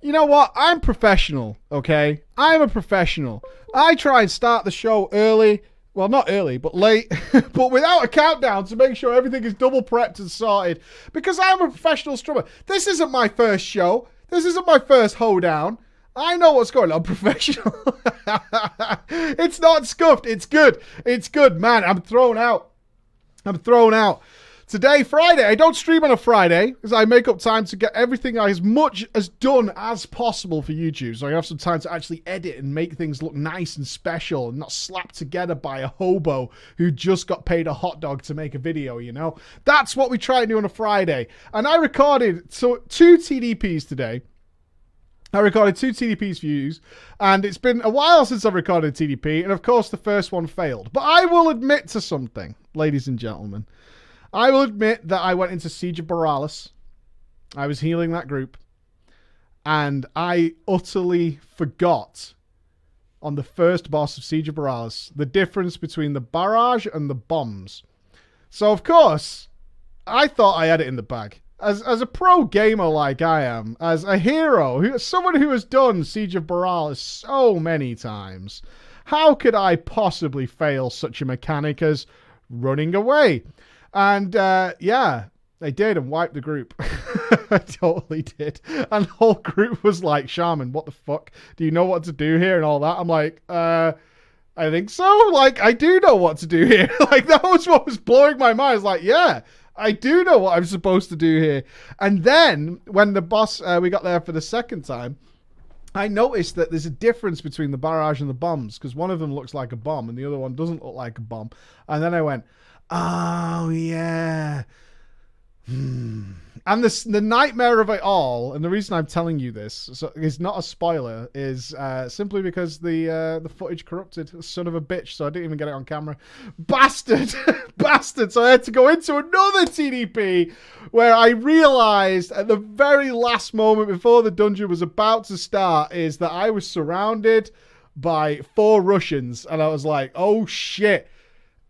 You know what? I'm professional, okay? I'm a professional. I try and start the show early. Well, not early, but late. But without a countdown to make sure everything is double prepped and sorted. Because I'm a professional strummer. This isn't my first show. This isn't my first hoedown. I know what's going on. I'm professional. It's not scuffed. It's good. It's good. Man, I'm thrown out. I'm thrown out. Today, Friday. I don't stream on a Friday because I make up time to get everything as much as done as possible for YouTube. So I have some time to actually edit and make things look nice and special and not slapped together by a hobo who just got paid a hot dog to make a video, you know? That's what we try to do on a Friday. And I recorded two TDPs today. I recorded 2 TDPs views, and it's been a while since I've recorded a TDP, and of course the first one failed. But I will admit to something, ladies and gentlemen. I will admit that I went into Siege of Borealis. I was healing that group. And I utterly forgot on the first boss of Siege of Borealis the difference between the barrage and the bombs. So, of course, I thought I had it in the bag. As a pro gamer like I am, as a hero, someone who has done Siege of Borealis so many times, how could I possibly fail such a mechanic as running away? And, yeah, they did and wiped the group. I totally did. And the whole group was like, Shaman, what the fuck? Do you know what to do here and all that? I'm like, I think so. Like, I do know what to do here. Like, that was what was blowing my mind. I was like, yeah, I do know what I'm supposed to do here. And then when the boss, we got there for the second time, I noticed that there's a difference between the barrage and the bombs because one of them looks like a bomb and the other one doesn't look like a bomb. And then I went, oh, yeah. And the nightmare of it all, and the reason I'm telling you this is not a spoiler, is simply because the footage corrupted. Son of a bitch, so I didn't even get it on camera. Bastard! Bastard! So I had to go into another TDP where I realized at the very last moment before the dungeon was about to start is that I was surrounded by 4 Russians, and I was like, oh shit.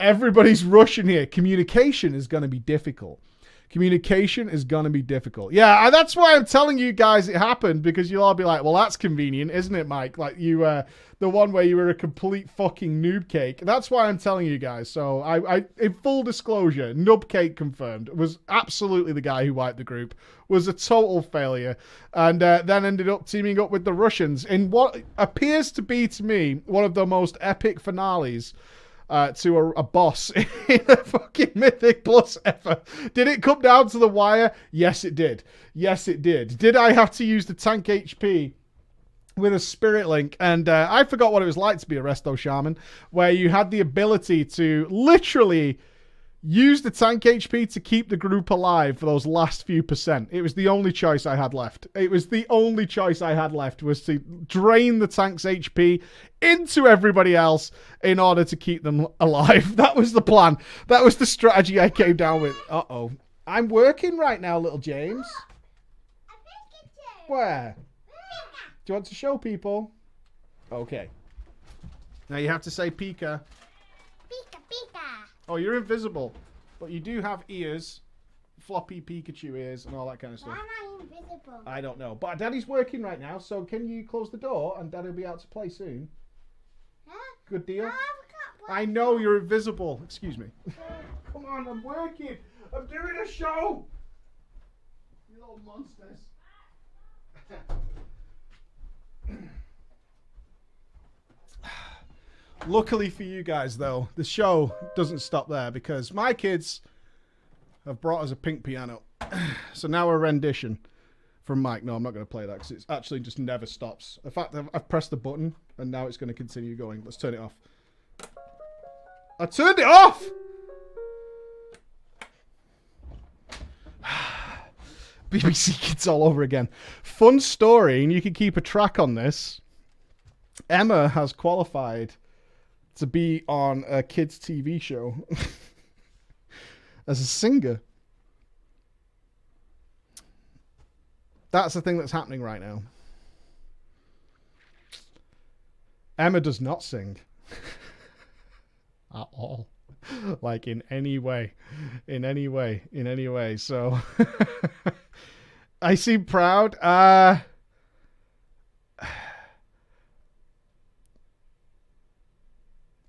Everybody's Russian here. Communication is going to be difficult. Communication is going to be difficult. Yeah, and that's why I'm telling you guys it happened, because you'll all be like, well, that's convenient, isn't it, Mike? Like you, the one where you were a complete fucking noob cake. That's why I'm telling you guys. So I in full disclosure, noob cake confirmed. Was absolutely the guy who wiped the group. Was a total failure. And then ended up teaming up with the Russians in what appears to be, to me, one of the most epic finales to a boss in a fucking Mythic Plus ever. Did it come down to the wire? Yes, it did. Yes, it did. Did I have to use the tank HP with a Spirit Link? And I forgot what it was like to be a Resto Shaman, where you had the ability to literally use the tank HP to keep the group alive for those last few percent. It was the only choice I had left. It was the only choice I had left, was to drain the tank's HP into everybody else in order to keep them alive. That was the plan. That was the strategy I came down with. Uh-oh. I'm working right now, little James. Where? Do you want to show people? Okay. Now you have to say Pika. Pika, Pika. Oh, you're invisible. But you do have ears. Floppy Pikachu ears and all that kind of stuff. Why am I invisible? I don't know. But Daddy's working right now, so can you close the door and Daddy will be out to play soon? Huh? Good deal? No, I know you're invisible. Excuse me. Come on, I'm working. I'm doing a show. You little monsters. Luckily for you guys, though, the show doesn't stop there because my kids have brought us a pink piano. So now a rendition from Mike. No, I'm not going to play that because it actually just never stops. In fact, I've pressed the button and now it's going to continue going. Let's turn it off. I turned it off! BBC Kids all over again. Fun story, and you can keep a track on this. Emma has qualified to be on a kids' TV show as a singer. That's the thing that's happening right now. Emma does not sing. At all. Like in any way. In any way. In any way. So I seem proud.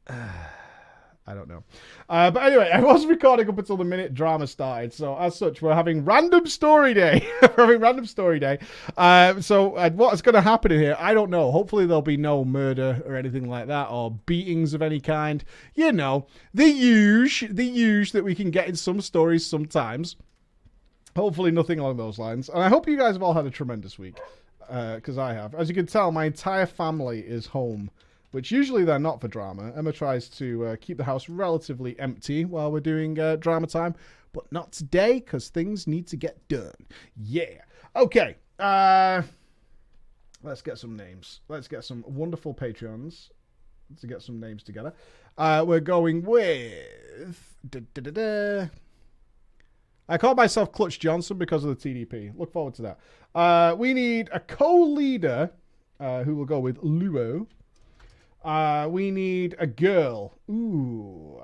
I don't know. But anyway, I was recording up until the minute drama started. So as such, we're having random story day. We're having random story day. So what's going to happen in here? I don't know. Hopefully there'll be no murder or anything like that, or beatings of any kind. You know, the huge that we can get in some stories sometimes. Hopefully nothing along those lines. And I hope you guys have all had a tremendous week, because I have. As you can tell, my entire family is home, which usually they're not for drama. Emma tries to keep the house relatively empty while we're doing drama time, but not today because things need to get done. Yeah. Okay. Let's get some names. Let's get some wonderful Patreons to get some names together. We're going with... I call myself Clutch Johnson because of the TDP. Look forward to that. We need a co-leader who will go with Luo. We need a girl. Ooh.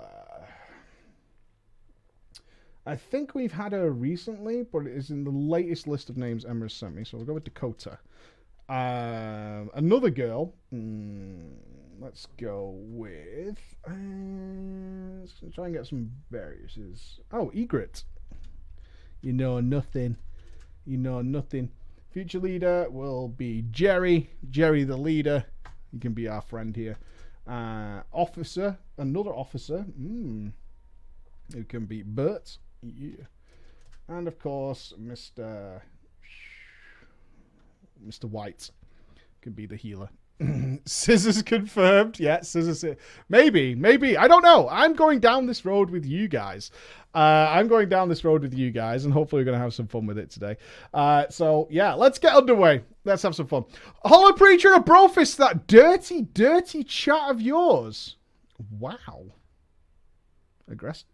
I think we've had her recently, but it is in the latest list of names Emma sent me, so we'll go with Dakota. Another girl. Let's go with... let's try and get some variances. Oh, Egret. You know nothing. You know nothing. Future leader will be Jerry. Jerry the leader. He can be our friend here. Officer. Another officer. Who can be Bert. Yeah. And of course, Mr. White can be the healer. Scissors confirmed. Yeah, scissors. Maybe. I don't know. I'm going down this road with you guys. And hopefully we're going to have some fun with it today. So, yeah, let's get underway. Let's have some fun. Hollow Preacher and Brofist, that dirty chat of yours. Wow. Aggressive.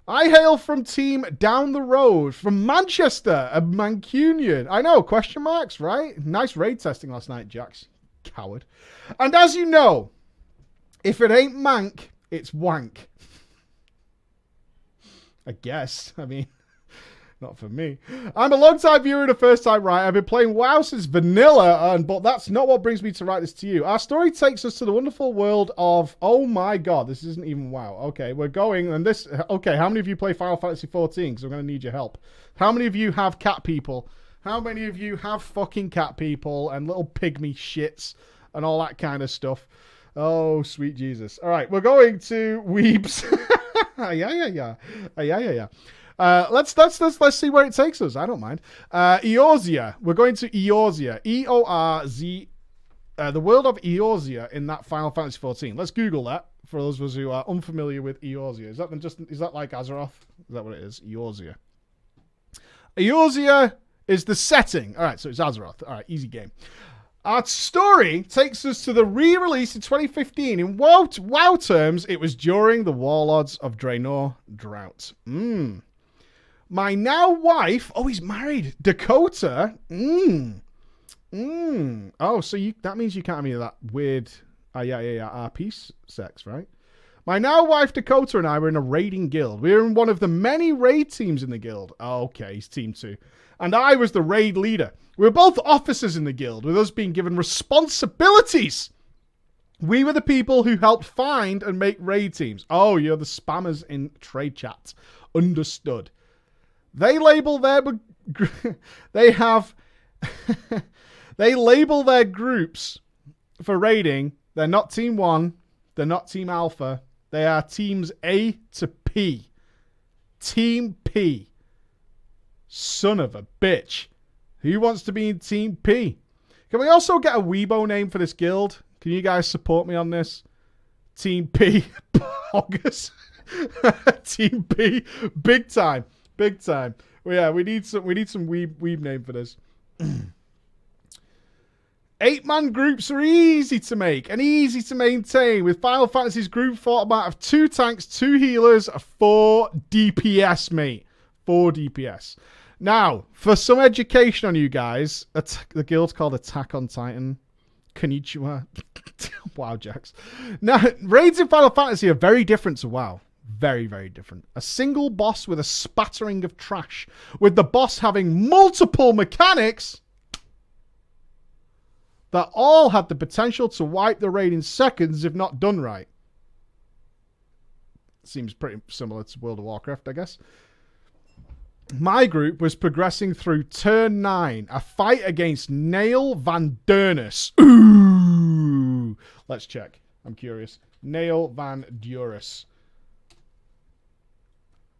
I hail from team down the road from Manchester, a Mancunian. I know, question marks, right? Nice raid testing last night, Jax. Coward. And as you know, if it ain't mank, it's wank. I guess. I mean, not for me. I'm a long-time viewer and a first-time writer. I've been playing WoW since vanilla, but that's not what brings me to write this to you. Our story takes us to the wonderful world of... Oh my god, this isn't even WoW. Okay, we're going, and this... Okay, how many of you play Final Fantasy 14? Because I'm going to need your help. How many of you have cat people? How many of you have fucking cat people and little pygmy shits and all that kind of stuff? Oh, sweet Jesus. All right, we're going to Weebs. Yeah. Let's see where it takes us. I don't mind. Eorzea. We're going to Eorzea. E-O-R-Z. The world of Eorzea in that Final Fantasy 14. Let's Google that for those of us who are unfamiliar with Eorzea. Is that like Azeroth? Is that what it is? Eorzea. Eorzea is the setting. All right, so it's Azeroth. All right, easy game. Our story takes us to the re-release in 2015. In WoW terms, it was during the Warlords of Draenor drought. My now wife... Oh, he's married. Dakota. Oh, so that means you can't have any of that weird... RP sex, right? My now wife Dakota and I were in a raiding guild. We were in one of the many raid teams in the guild. Oh, okay, he's team 2. And I was the raid leader. We were both officers in the guild, with us being given responsibilities. We were the people who helped find and make raid teams. Oh, you're the spammers in trade chat. Understood. They label their... they have... they label their groups for raiding. They're not Team 1. They're not Team Alpha. They are Teams A to P. Team P. Son of a bitch. Who wants to be in Team P? Can we also get a Weibo name for this guild? Can you guys support me on this? Team P. Poggers. Team P. Big time. Big time. Well, yeah, we need some weeb name for this. 8-man groups are easy to make and easy to maintain with Final Fantasy's group format of 2 tanks, 2 healers, 4 DPS, mate. 4 DPS. Now, for some education on you guys, the guild's called Attack on Titan. Konnichiwa. Wow, Jax. Now, raids in Final Fantasy are very different to WoW. Very, very different. A single boss with a spattering of trash, with the boss having multiple mechanics that all had the potential to wipe the raid in seconds if not done right. Seems pretty similar to World of Warcraft, I guess. My group was progressing through turn 9, a fight against Nail Van Durnus. Ooh! Let's check. I'm curious. Nail Van Durus.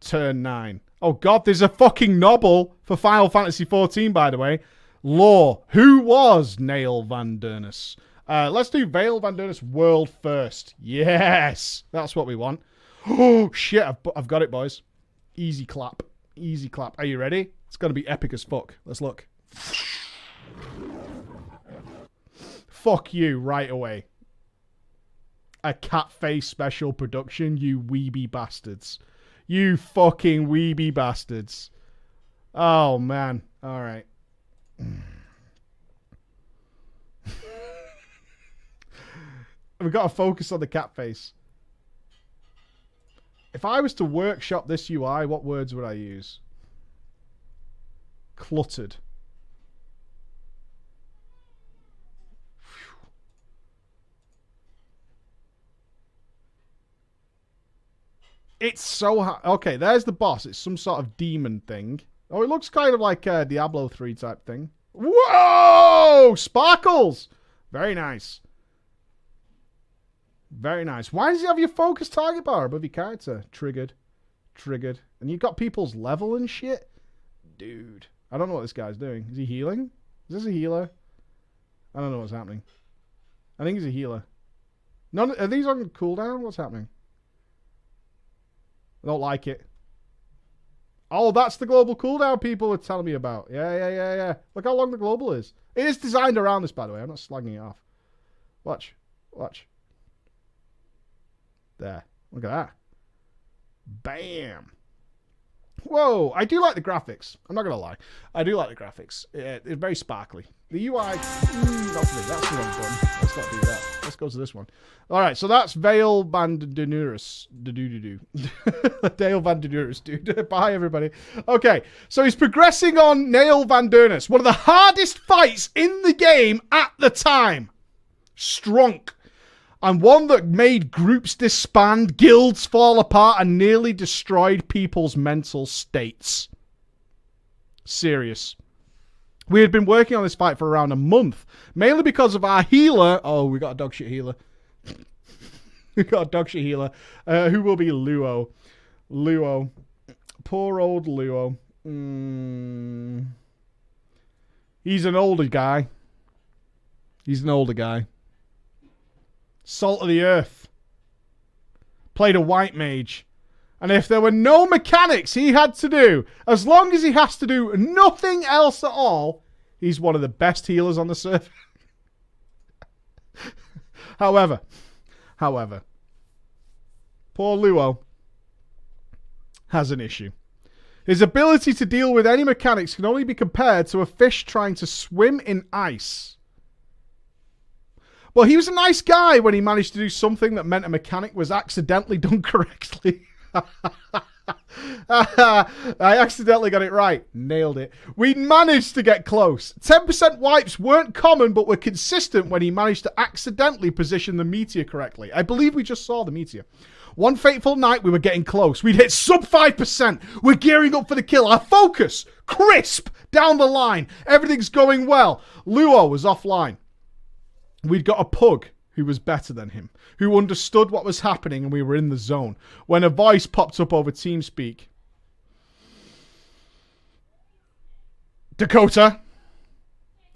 Turn 9. Oh god, there's a fucking novel for Final Fantasy XIV, by the way. Lore. Who was Nail Van Durnus? Let's do Vale Van Durnus world first. Yes! That's what we want. Oh, shit. I've got it, boys. Easy clap. Easy clap. Are you ready? It's going to be epic as fuck. Let's look. Fuck you right away. A cat face special production, you weeby bastards. You fucking weeby bastards. Oh, man. All right. We've got to focus on the cat face. If I was to workshop this UI, what words would I use? Cluttered. It's so hard. Okay, there's the boss. It's some sort of demon thing. Oh, it looks kind of like a Diablo 3 type thing. Whoa! Sparkles! Very nice. Very nice. Why does he have your focus target bar above your character? Triggered. Triggered. And you've got people's level and shit? Dude. I don't know what this guy's doing. Is he healing? Is this a healer? I don't know what's happening. I think he's a healer. None. Are these on cooldown? What's happening? I don't like it. Oh, that's the global cooldown people were telling me about. Yeah. Look how long the global is. It is designed around this, by the way. I'm not slagging it off. Watch. Watch. There. Look at that. Bam. Whoa. I do like the graphics. I'm not going to lie. I do like the graphics. It's very sparkly. The UI... that's the wrong button. Let's not do that. Let's go to this one. All right. So that's Vale Van Denurus. Dale Van Denurus, dude. Bye, everybody. Okay. So he's progressing on Nail Van Durnus. One of the hardest fights in the game at the time. Strunk. And one that made groups disband, guilds fall apart, and nearly destroyed people's mental states. Serious. We had been working on this fight for around a month, mainly because of our healer. Oh, we got a dogshit healer. We got a dogshit healer, who will be Luo. Luo. Poor old Luo. He's an older guy. He's an older guy. Salt of the earth. Played a white mage. And if there were no mechanics he had to do, as long as he has to do nothing else at all, he's one of the best healers on the server. However, poor Luo has an issue. His ability to deal with any mechanics can only be compared to a fish trying to swim in ice. Well, he was a nice guy when he managed to do something that meant a mechanic was accidentally done correctly. I accidentally got it right. Nailed it. We managed to get close. 10% wipes weren't common, but were consistent when he managed to accidentally position the meteor correctly. I believe we just saw the meteor. One fateful night, we were getting close. We'd hit sub 5%. We're gearing up for the kill. Our focus, crisp, down the line. Everything's going well. Luo was offline. We'd got a pug who was better than him, who understood what was happening, and we were in the zone, when a voice popped up over TeamSpeak. Dakota,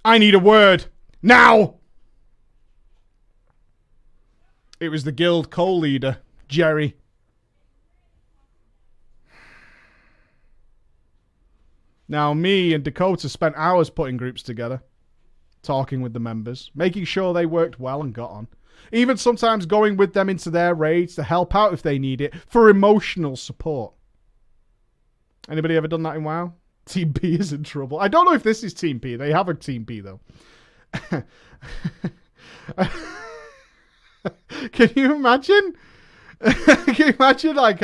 I need a word. Now! It was the guild co-leader, Jerry. Now, me and Dakota spent hours putting groups together, talking with the members, making sure they worked well and got on. Even sometimes going with them into their raids to help out if they need it, for emotional support. Anybody ever done that in WoW? Team P is in trouble. I don't know if this is Team P. They have a Team P, though. Can you imagine? Can you imagine, like,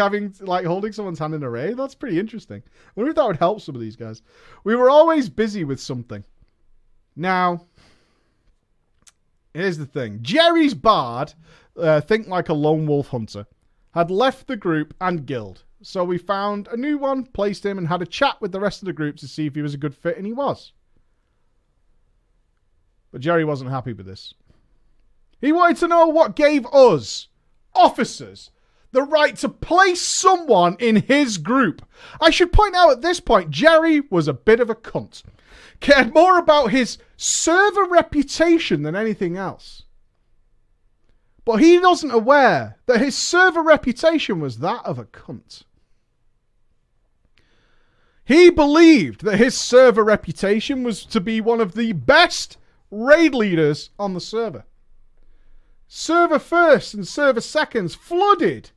holding someone's hand in a raid? That's pretty interesting. I wonder if that would help some of these guys. We were always busy with something. Now, here's the thing. Jerry's bard, think like a lone wolf hunter, had left the group and guild. So we found a new one, placed him, and had a chat with the rest of the group to see if he was a good fit, and he was. But Jerry wasn't happy with this. He wanted to know what gave us, officers, the right to place someone in his group. I should point out at this point, Jerry was a bit of a cunt. Cared more about his server reputation than anything else. But he wasn't aware that his server reputation was that of a cunt. He believed that his server reputation was to be one of the best raid leaders on the server. Server firsts and server seconds flooded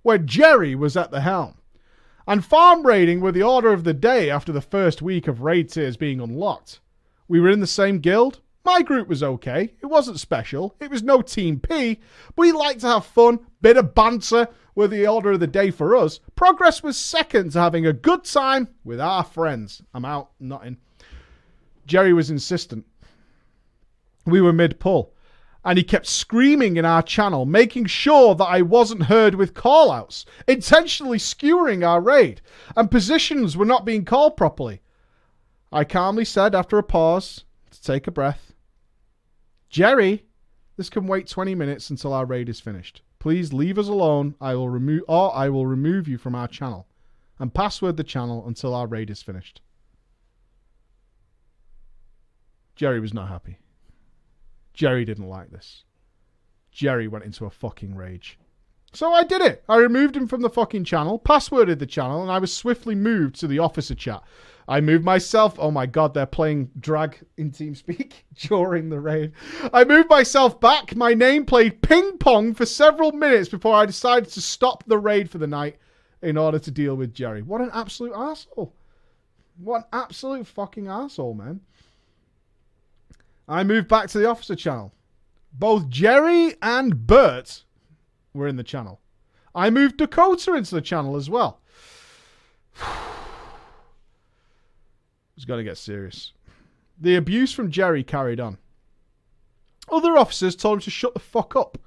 when Jerry was at the helm. And farm raiding were the order of the day after the first week of raid tiers being unlocked. We were in the same guild. My group was okay. It wasn't special. It was no Team P. But we liked to have fun. Bit of banter were the order of the day for us. Progress was second to having a good time with our friends. I'm out, not in. Jerry was insistent. We were mid-pull. And he kept screaming in our channel, making sure that I wasn't heard with call-outs, intentionally skewering our raid, and positions were not being called properly. I calmly said after a pause, to take a breath, Jerry, this can wait 20 minutes until our raid is finished. Please leave us alone. I will remove you from our channel and password the channel until our raid is finished. Jerry was not happy. Jerry didn't like this. Jerry went into a fucking rage. So I did it. I removed him from the fucking channel, passworded the channel, and I was swiftly moved to the officer chat. I moved myself. Oh my God, they're playing drag in TeamSpeak during the raid. I moved myself back. My name played ping pong for several minutes before I decided to stop the raid for the night in order to deal with Jerry. What an absolute arsehole. What an absolute fucking arsehole, man. I moved back to the officer channel. Both Jerry and Bert were in the channel. I moved Dakota into the channel as well. It's got to get serious. The abuse from Jerry carried on. Other officers told him to shut the fuck up.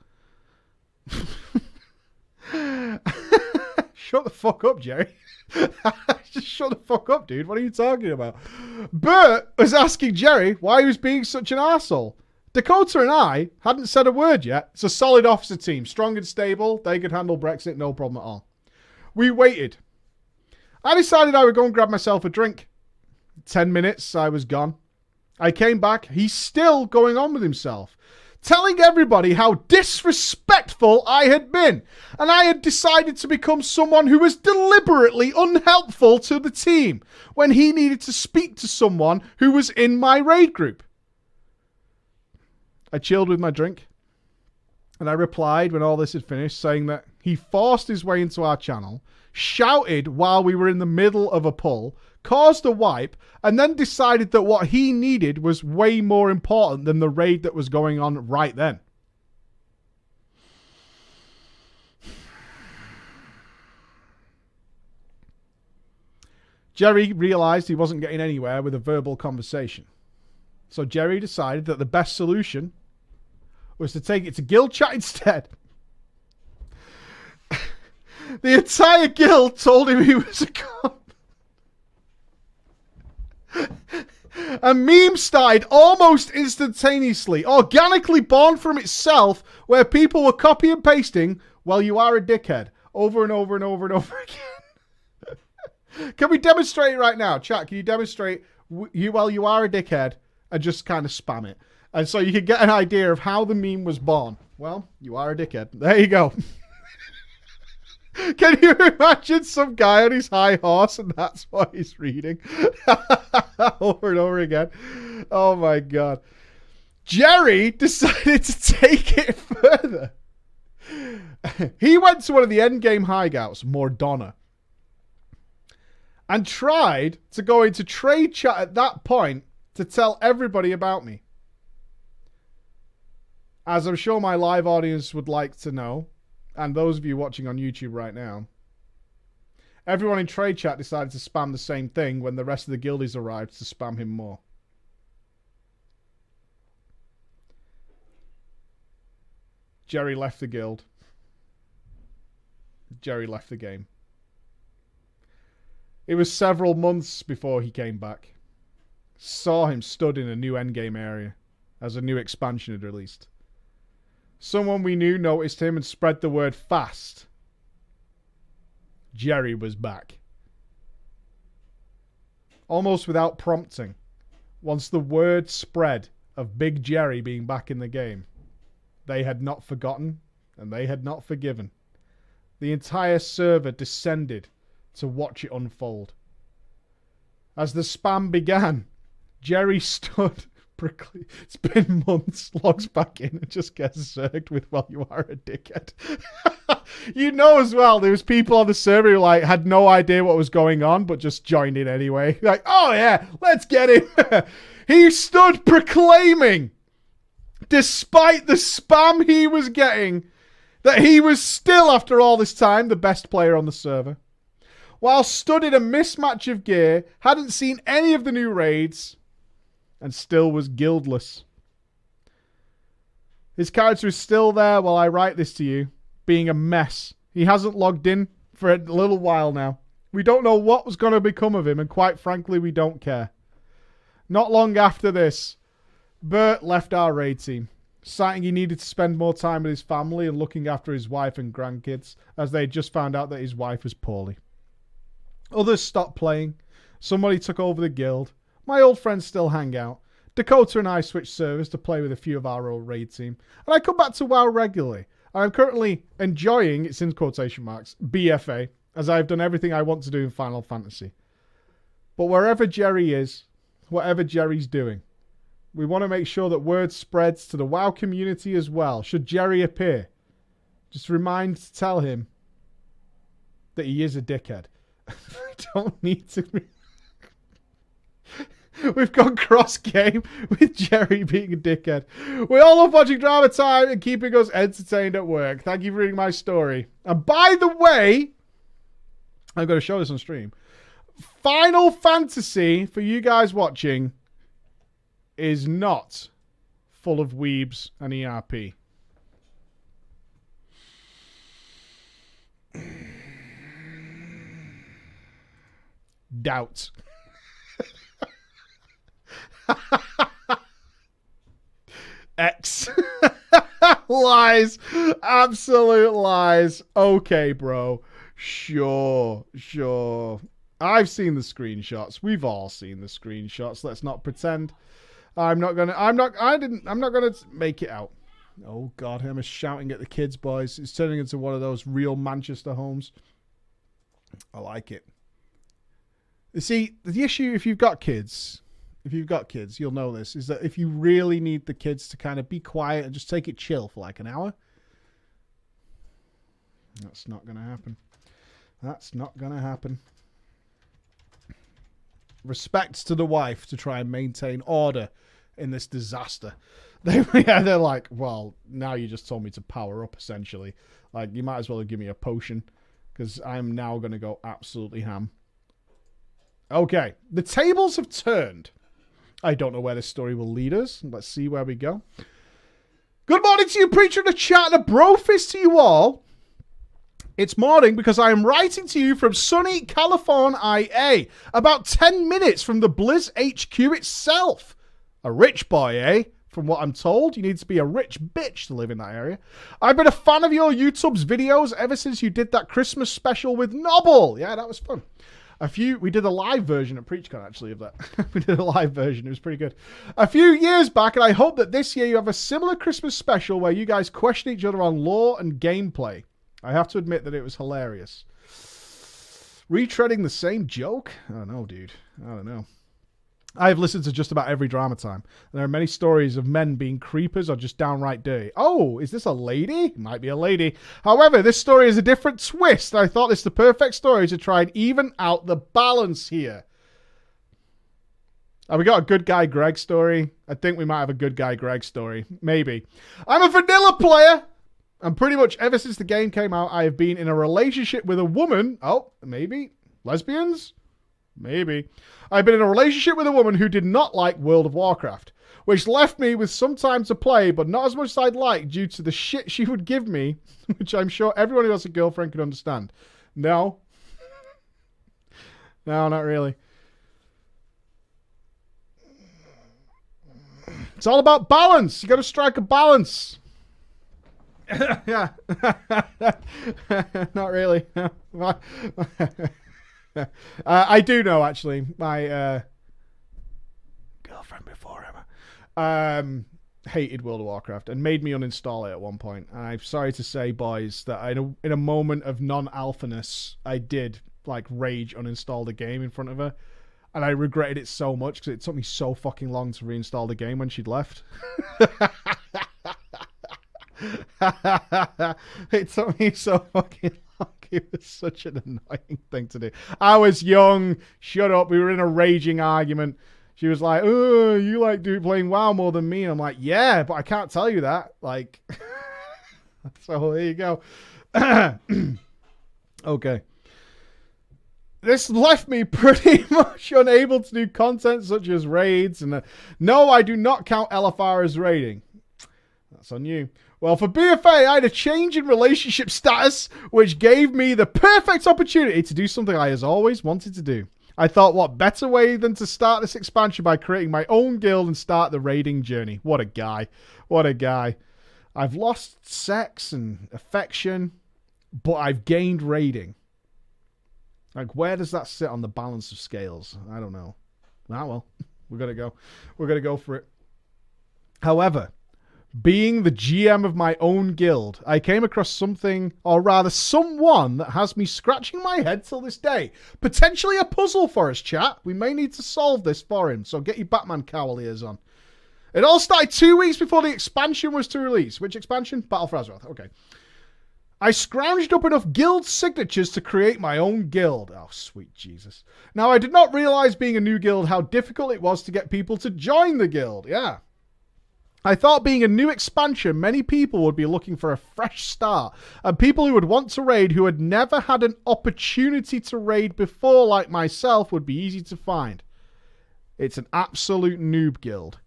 Shut the fuck up, Jerry. Just shut the fuck up, dude. What are you talking about? Bert was asking Jerry why he was being such an arsehole. Dakota and I hadn't said a word yet. It's a solid officer team. Strong and stable. They could handle Brexit, no problem at all. We waited. I decided I would go and grab myself a drink. 10 minutes, I was gone. I came back. He's still going on with himself, telling everybody how disrespectful I had been. And I had decided to become someone who was deliberately unhelpful to the team when he needed to speak to someone who was in my raid group. I chilled with my drink. And I replied when all this had finished, saying that he forced his way into our channel, shouted while we were in the middle of a pull, caused a wipe, and then decided that what he needed was way more important than the raid that was going on right then. Jerry realized he wasn't getting anywhere with a verbal conversation. So Jerry decided that the best solution was to take it to guild chat instead. The entire guild told him he was a cunt. A meme started almost instantaneously, organically born from itself, where people were copy and pasting, well, you are a dickhead, over and over and over and over again. Can we demonstrate it right now? Chat, can you demonstrate, well, you are a dickhead, and just kind of spam it? And so you can get an idea of how the meme was born. Well, you are a dickhead. There you go. Can you imagine some guy on his high horse and that's what he's reading? Over and over again. Oh my God. Jerry decided to take it further. He went to one of the endgame hideouts, Mordonna, and tried to go into trade chat at that point to tell everybody about me. As I'm sure my live audience would like to know, and those of you watching on YouTube right now, everyone in trade chat decided to spam the same thing when the rest of the guildies arrived to spam him more. Jerry left the guild. Jerry left the game. It was several months before he came back. Saw him stood in a new endgame area as a new expansion had released. Someone we knew noticed him and spread the word fast. Jerry was back. Almost without prompting, once the word spread of Big Jerry being back in the game, they had not forgotten and they had not forgiven. The entire server descended to watch it unfold. As the spam began, Jerry stood. It's been months, logs back in and just gets zerged with, well, you are a dickhead. You know as well, there was people on the server who like had no idea what was going on, but just joined in anyway. Like, oh yeah, let's get him. He stood proclaiming, despite the spam he was getting, that he was still, after all this time, the best player on the server. While stood in a mismatch of gear, hadn't seen any of the new raids, and still was guildless. His character is still there while I write this to you, being a mess. He hasn't logged in for a little while now. We don't know what was going to become of him, and quite frankly, we don't care. Not long after this, Bert left our raid team, citing he needed to spend more time with his family and looking after his wife and grandkids, as they had just found out that his wife was poorly. Others stopped playing. Somebody took over the guild. My old friends still hang out. Dakota and I switched servers to play with a few of our old raid team. And I come back to WoW regularly. I'm currently enjoying, it's in quotation marks, BFA, as I've done everything I want to do in Final Fantasy. But wherever Jerry is, whatever Jerry's doing, we want to make sure that word spreads to the WoW community as well. Should Jerry appear, just tell him that he is a dickhead. I don't need to... We've gone cross-game with Jerry being a dickhead. We all love watching Drama Time and keeping us entertained at work. Thank you for reading my story. And by the way, I'm going to show this on stream. Final Fantasy, for you guys watching, is not full of weebs and ERP. Doubt. X. Lies. Absolute lies. Okay, bro. Sure. I've seen the screenshots. We've all seen the screenshots. Let's not pretend. I'm not gonna make it out. Oh God, Emma's shouting at the kids, boys. It's turning into one of those real Manchester homes. I like it. You see, the issue, if you've got kids, you'll know this, is that if you really need the kids to kind of be quiet and just take it chill for like an hour, that's not going to happen. That's not going to happen. Respects to the wife to try and maintain order in this disaster. They're like, well, now you just told me to power up, essentially. Like, you might as well give me a potion, because I'm now going to go absolutely ham. Okay, the tables have turned. I don't know where this story will lead us. Let's see where we go. Good morning to you, preacher in the chat, and a bro fist to you all. It's morning because I am writing to you from sunny California, IA, about 10 minutes from the Blizz HQ itself. A rich boy, eh? From what I'm told, you need to be a rich bitch to live in that area. I've been a fan of your YouTube's videos ever since you did that Christmas special with Nobble. Yeah, that was fun. We did a live version at PreachCon, actually, of that. We did a live version. It was pretty good. A few years back, and I hope that this year you have a similar Christmas special where you guys question each other on lore and gameplay. I have to admit that it was hilarious. Retreading the same joke? I don't know, dude. I don't know. I have listened to just about every Drama Time. And there are many stories of men being creepers or just downright dirty. Oh, is this a lady? Might be a lady. However, this story is a different twist. I thought this the perfect story to try and even out the balance here. Have we got a good guy Greg story? I think we might have a good guy Greg story. Maybe. I'm a vanilla player. And pretty much ever since the game came out, I have been in a relationship with a woman. Oh, maybe. Lesbians? Maybe. I've been in a relationship with a woman who did not like World of Warcraft. which left me with some time to play, but not as much as I'd like due to the shit she would give me, which I'm sure everyone who has a girlfriend can understand. No. No, not really. It's all about balance. You got to strike a balance. Yeah. Not really. I do know, actually. My girlfriend before Emma hated World of Warcraft and made me uninstall it at one point. And I'm sorry to say, boys, that in a moment of non-alphaness, I did like rage uninstall the game in front of her. And I regretted it so much because it took me so fucking long to reinstall the game when she'd left. It took me so fucking long. It was such an annoying thing to do. I was young. Shut up. We were in a raging argument. She was like, "Oh, you like playing WoW more than me." And I'm like, "Yeah, but I can't tell you that." Like, so there you go. Okay. This left me pretty much unable to do content such as raids. And no, I do not count LFR as raiding. That's on you. Well, for BFA, I had a change in relationship status, which gave me the perfect opportunity to do something I has always wanted to do. I thought, what better way than to start this expansion by creating my own guild and start the raiding journey. What a guy. What a guy. I've lost sex and affection, but I've gained raiding. Like, where does that sit on the balance of scales? I don't know. Ah, well, we're going to go. We're going to go for it. However, being the GM of my own guild, I came across something, or rather someone, that has me scratching my head till this day. Potentially a puzzle for us, chat. We may need to solve this for him, so get your Batman cowl ears on. It all started 2 weeks before the expansion was to release. Which expansion? Battle for Azeroth. Okay. I scrounged up enough guild signatures to create my own guild. Oh, sweet Jesus. Now, I did not realize being a new guild how difficult it was to get people to join the guild. Yeah. I thought being a new expansion, many people would be looking for a fresh start. And people who would want to raid who had never had an opportunity to raid before, like myself, would be easy to find. It's an absolute noob guild.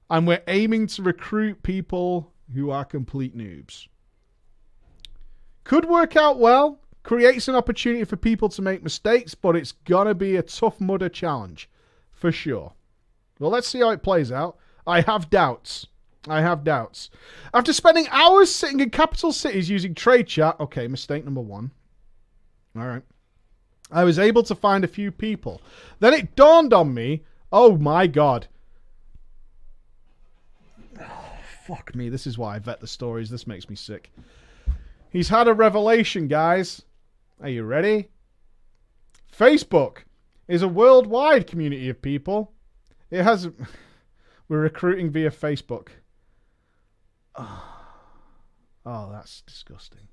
And we're aiming to recruit people who are complete noobs. Could work out well, creates an opportunity for people to make mistakes, but it's going to be a tough mudder challenge, for sure. Well, let's see how it plays out. I have doubts. I have doubts. After spending hours sitting in capital cities using trade chat, okay, mistake number 1. All right. I was able to find a few people. Then it dawned on me, oh my God. Oh, fuck me, this is why I vet the stories. This makes me sick. He's had a revelation, guys. Are you ready? Facebook is a worldwide community of people. It has... We're recruiting via Facebook. Oh, that's disgusting.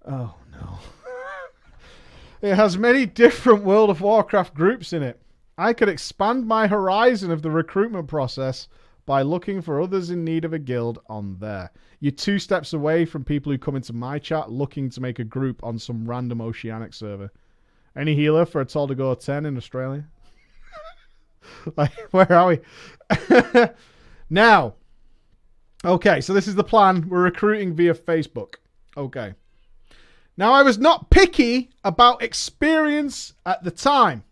Oh, no. It has many different World of Warcraft groups in it. I could expand my horizon of the recruitment process by looking for others in need of a guild on there. You're 2 steps away from people who come into my chat looking to make a group on some random oceanic server. Any healer for a Taldagar 10 in Australia? Like, where are we? Now, okay, so this is the plan. We're recruiting via Facebook. Okay. Now, I was not picky about experience at the time.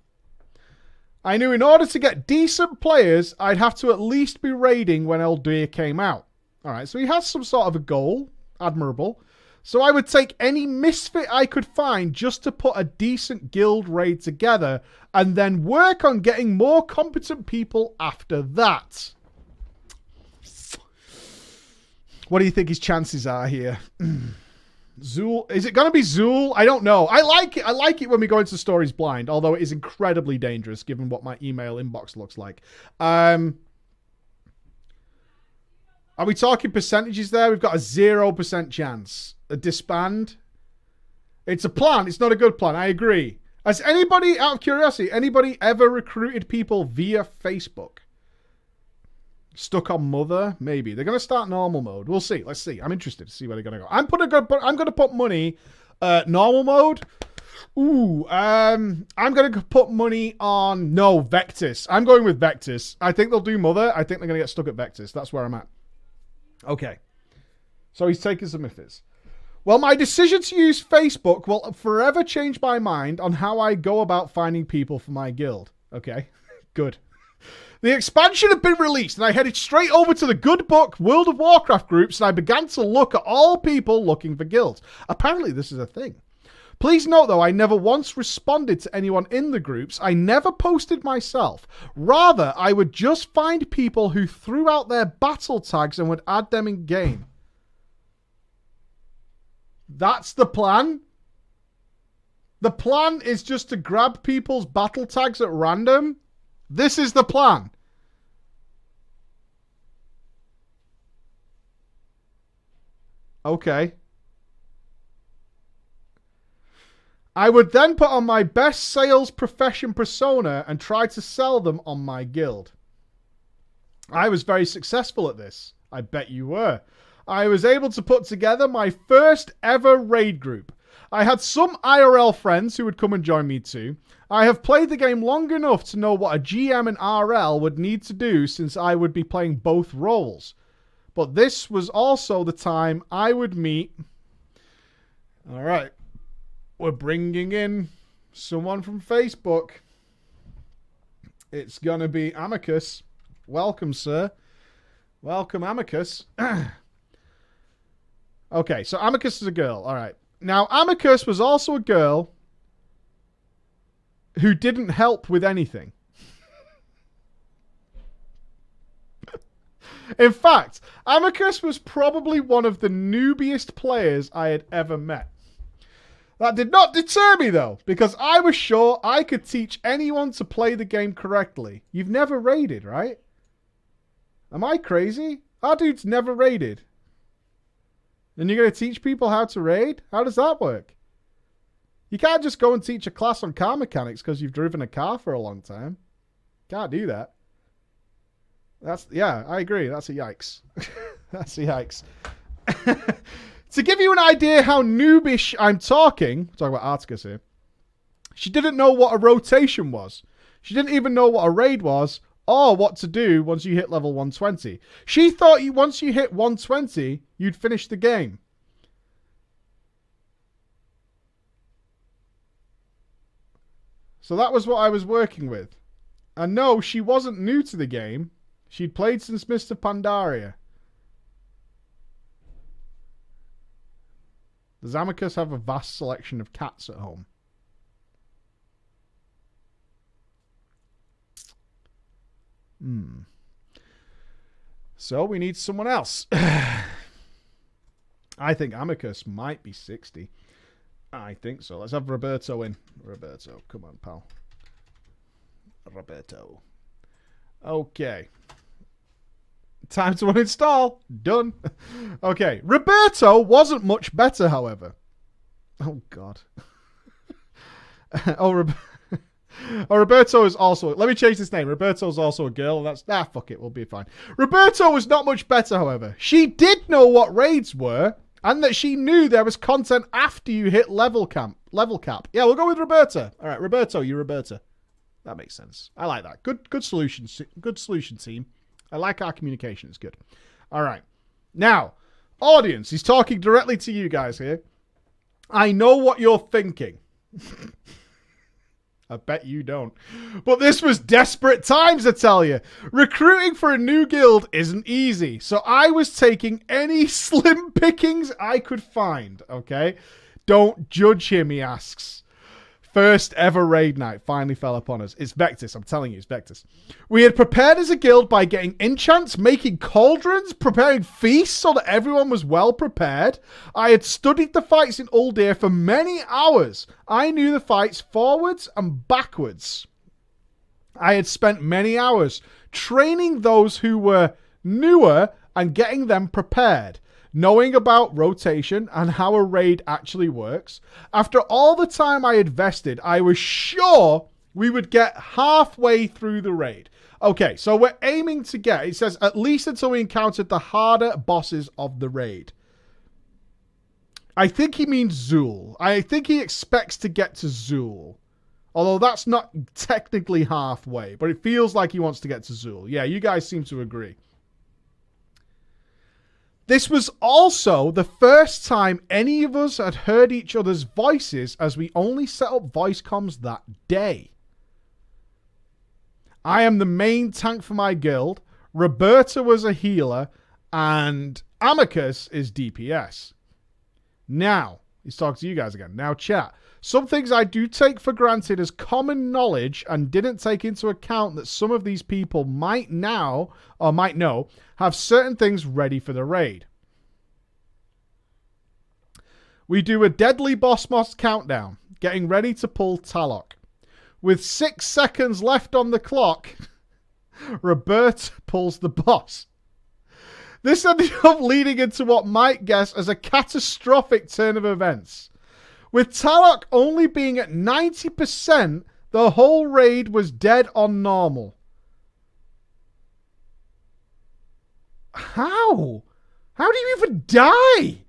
I knew in order to get decent players, I'd have to at least be raiding when Eldir came out. All right, so he has some sort of a goal. Admirable. So I would take any misfit I could find just to put a decent guild raid together and then work on getting more competent people after that. What do you think his chances are here? Zool. Is it going to be Zool? I don't know. I like it. I like it when we go into stories blind, although it is incredibly dangerous given what my email inbox looks like. Are we talking percentages there? We've got a 0% chance. A disband. It's a plan. It's not a good plan. I agree. Has anybody, out of curiosity, anybody ever recruited people via Facebook? Stuck on Mother? Maybe. They're going to start normal mode. We'll see. Let's see. I'm interested to see where they're going to go. I'm going to put money normal mode. Ooh, I'm going to put money on, no, Vectis. I'm going with Vectis. I think they'll do Mother. I think they're going to get stuck at Vectis. That's where I'm at. Okay. So he's taking some myths. Well, my decision to use Facebook will forever change my mind on how I go about finding people for my guild. Okay, good. The expansion had been released and I headed straight over to the Good Book World of Warcraft groups and I began to look at all people looking for guilds. Apparently this is a thing. Please note though, I never once responded to anyone in the groups. I never posted myself. Rather, I would just find people who threw out their battle tags and would add them in game. That's the plan. The plan is just to grab people's battle tags at random. This is the plan. Okay. I would then put on my best sales profession persona and try to sell them on my guild. I was very successful at this. I bet you were. I was able to put together my first ever raid group. I had some IRL friends who would come and join me too. I have played the game long enough to know what a GM and RL would need to do since I would be playing both roles. But this was also the time I would meet... Alright. We're bringing in someone from Facebook. It's gonna be Amicus. Welcome, sir. Welcome, Amicus. Okay, so Amicus is a girl. All right. Now, Amicus was also a girl who didn't help with anything. In fact, Amicus was probably one of the noobiest players I had ever met. That did not deter me, though, because I was sure I could teach anyone to play the game correctly. You've never raided, right? Am I crazy? Our dude's never raided. And you're going to teach people how to raid? How does that work? You can't just go and teach a class on car mechanics because you've driven a car for a long time. Can't do that. Yeah, I agree. That's a yikes. That's a yikes. To give you an idea how noobish I'm talking about Articus here, she didn't know what a rotation was. She didn't even know what a raid was or what to do once you hit level 120. She thought once you hit 120, you'd finish the game. So that was what I was working with. And no, she wasn't new to the game. She'd played since Mr. Pandaria. Does Amicus have a vast selection of cats at home? So we need someone else. I think Amicus might be 60. I think so. Let's have Roberto in. Roberto, come on, pal. Roberto. Okay. Time to uninstall. Done. Okay. Roberto wasn't much better, however. Oh, God. Roberto is also... Let me change this name. Roberto's also a girl. And that's... fuck it. We'll be fine. Roberto was not much better, however. She did know what raids were, and that she knew there was content after you hit level cap. Yeah, we'll go with Roberta. All right, Roberto, you're Roberta. That makes sense. I like that. Good solution. Good solution, team. I like our communication. It's good. All right. Now, audience, he's talking directly to you guys here. I know what you're thinking. I bet you don't. But this was desperate times, I tell you. Recruiting for a new guild isn't easy. So I was taking any slim pickings I could find, okay? Don't judge him, he asks. First ever raid night finally fell upon us. It's Vectis, I'm telling you, it's Vectis. We had prepared as a guild by getting enchants, making cauldrons, preparing feasts so that everyone was well prepared. I had studied the fights in Uldir for many hours. I knew the fights forwards and backwards. I had spent many hours training those who were newer and getting them prepared. Knowing about rotation and how a raid actually works. After all the time I invested, I was sure we would get halfway through the raid. Okay, so we're aiming to get, it says, at least until we encountered the harder bosses of the raid. I think he means Zool. I think he expects to get to Zool. Although that's not technically halfway, but it feels like he wants to get to Zool. Yeah, you guys seem to agree. This was also the first time any of us had heard each other's voices, as we only set up voice comms that day. I am the main tank for my guild. Roberta was a healer, and Amicus is DPS. Now, he's talking to you guys again. Now, chat. Some things I do take for granted as common knowledge and didn't take into account that some of these people might now, or might know, have certain things ready for the raid. We do a deadly boss moss countdown, getting ready to pull Talok. With 6 seconds left on the clock, Roberta pulls the boss. This ended up leading into what might guess as a catastrophic turn of events. With Talok only being at 90%, the whole raid was dead on normal. How? How do you even die?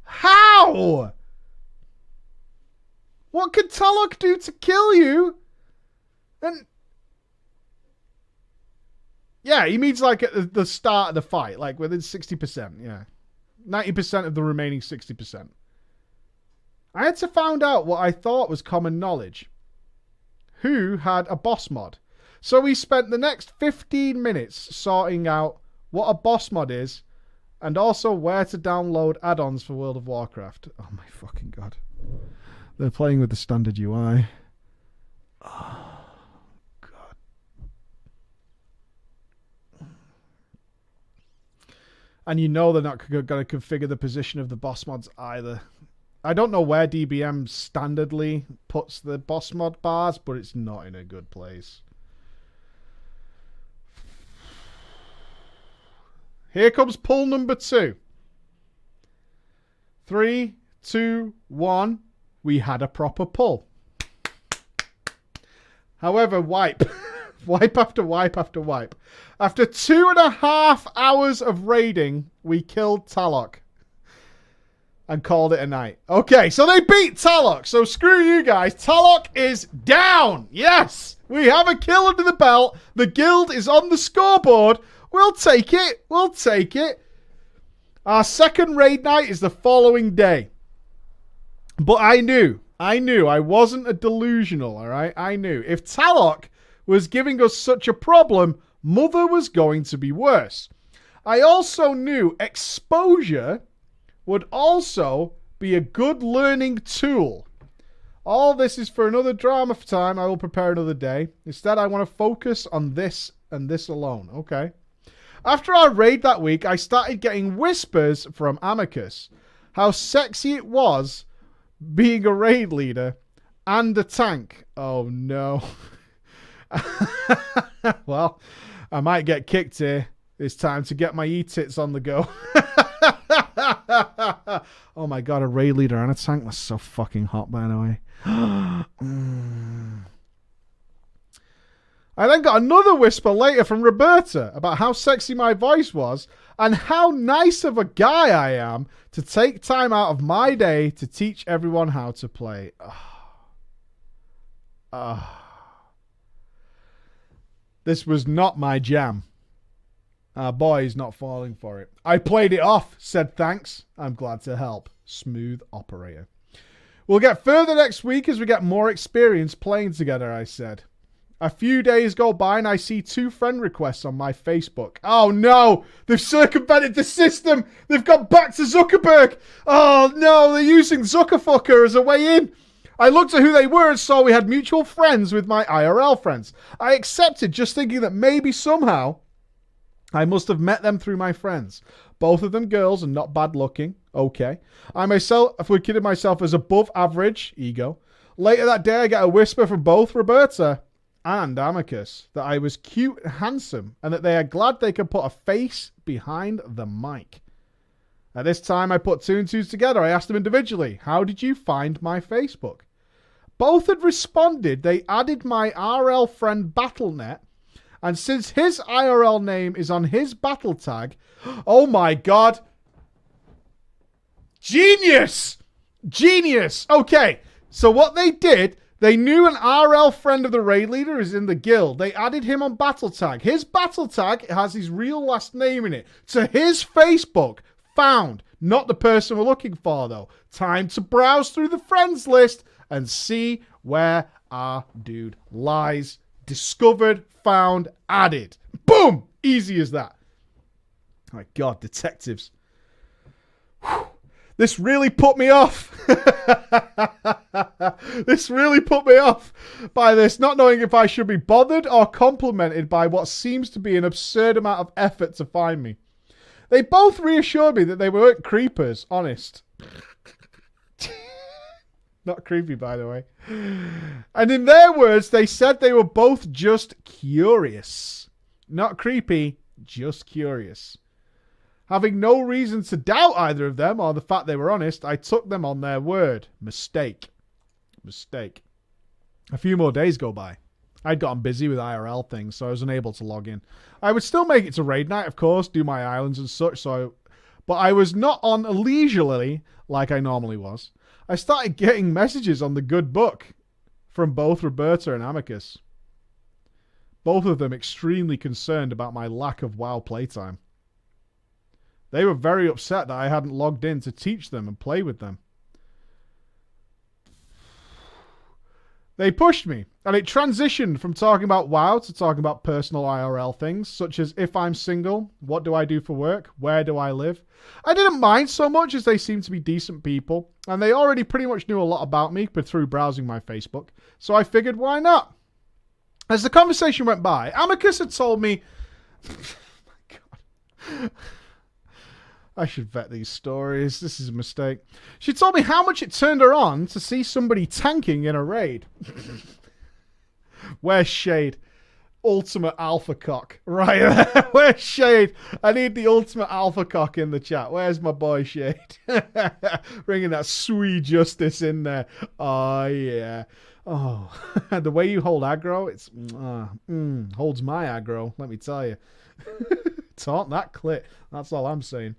How? What could Talok do to kill you? And yeah, he means like at the start of the fight, like within 60%, yeah. 90% of the remaining 60%. I had to find out what I thought was common knowledge. Who had a boss mod? So we spent the next 15 minutes sorting out what a boss mod is and also where to download add-ons for World of Warcraft. Oh my fucking god. They're playing with the standard UI. Oh god. And you know they're not going to configure the position of the boss mods either. I don't know where DBM standardly puts the boss mod bars, but it's not in a good place. Here comes pull number 2. 3, 2, 1. We had a proper pull. However, wipe. Wipe after wipe after wipe. After 2.5 hours of raiding, we killed Talok. And called it a night. Okay, so they beat Talok. So screw you guys. Talok is down. Yes. We have a kill under the belt. The guild is on the scoreboard. We'll take it. We'll take it. Our second raid night is the following day. But I knew. I wasn't a delusional, all right? I knew. If Talok was giving us such a problem, Mother was going to be worse. I also knew exposure would also be a good learning tool. All this is for another drama time. I will prepare another day. Instead, I want to focus on this and this alone. Okay. After our raid that week, I started getting whispers from Amicus. How sexy it was being a raid leader and a tank. Oh no. Well, I might get kicked here. It's time to get my e-tits on the go. Oh my god, a raid leader and a tank. That's so fucking hot, by the way. I then got another whisper later from Roberta about how sexy my voice was and how nice of a guy I am to take time out of my day to teach everyone how to play. This was not my jam. Our boy is not falling for it. I played it off, said thanks. I'm glad to help. Smooth operator. We'll get further next week as we get more experience playing together, I said. A few days go by and I see 2 friend requests on my Facebook. Oh no! They've circumvented the system! They've gone back to Zuckerberg! Oh no! They're using Zuckerfucker as a way in! I looked at who they were and saw we had mutual friends with my IRL friends. I accepted, just thinking that maybe somehow I must have met them through my friends. Both of them girls and not bad looking. Okay. I myself considered myself as above average. Ego. Later that day I get a whisper from both Roberta and Amicus that I was cute and handsome and that they are glad they could put a face behind the mic. At this time I put 2 and 2 together. I asked them individually, how did you find my Facebook? Both had responded they added my RL friend Battle.net, and since his IRL name is on his battle tag, oh my god. Genius! Genius! Okay, so what they did, they knew an RL friend of the raid leader is in the guild. They added him on battle tag. His battle tag has his real last name in it. To his Facebook, found. Not the person we're looking for, though. Time to browse through the friends list and see where our dude lies. Discovered, found, added. Boom! Easy as that. Oh my God, detectives. Whew. This really put me off. This really put me off by this, not knowing if I should be bothered or complimented by what seems to be an absurd amount of effort to find me. They both reassured me that they weren't creepers, honest. Not creepy, by the way. And in their words, they said they were both just curious. Not creepy, just curious. Having no reason to doubt either of them or the fact they were honest, I took them on their word. Mistake. Mistake. A few more days go by. I'd gotten busy with IRL things, so I was unable to log in. I would still make it to raid night, of course, do my islands and such, but I was not on leisurely like I normally was. I started getting messages on the good book from both Roberta and Amicus. Both of them extremely concerned about my lack of WoW playtime. They were very upset that I hadn't logged in to teach them and play with them. They pushed me, and it transitioned from talking about WoW to talking about personal IRL things, such as if I'm single, what do I do for work, where do I live. I didn't mind so much as they seemed to be decent people, and they already pretty much knew a lot about me but through browsing my Facebook, so I figured why not. As the conversation went by, Amicus had told me... Oh my God. I should vet these stories. This is a mistake. She told me how much it turned her on to see somebody tanking in a raid. Where's Shade? Ultimate alpha cock. Right there. Where's Shade? I need the ultimate alpha cock in the chat. Where's my boy Shade? Bringing that sweet justice in there. Oh, yeah. Oh, the way you hold aggro, it's holds my aggro, let me tell you. Taunt that clit. That's all I'm saying.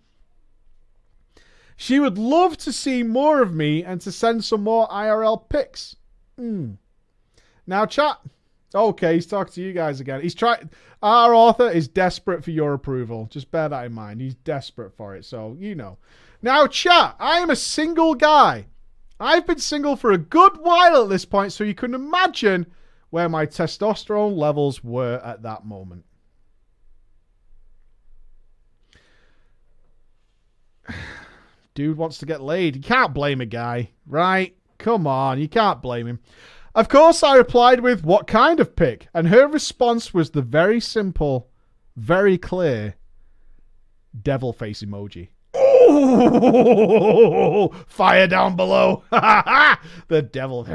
She would love to see more of me and to send some more IRL pics. Now, chat. Okay, he's talking to you guys again. He's trying. Our author is desperate for your approval. Just bear that in mind. He's desperate for it, so you know. Now, chat. I am a single guy. I've been single for a good while at this point, so you can imagine where my testosterone levels were at that moment. Dude wants to get laid. You can't blame a guy, right? Come on, you can't blame him. Of course, I replied with, what kind of pic? And her response was the very simple, very clear devil face emoji. Oh, fire down below. The devil.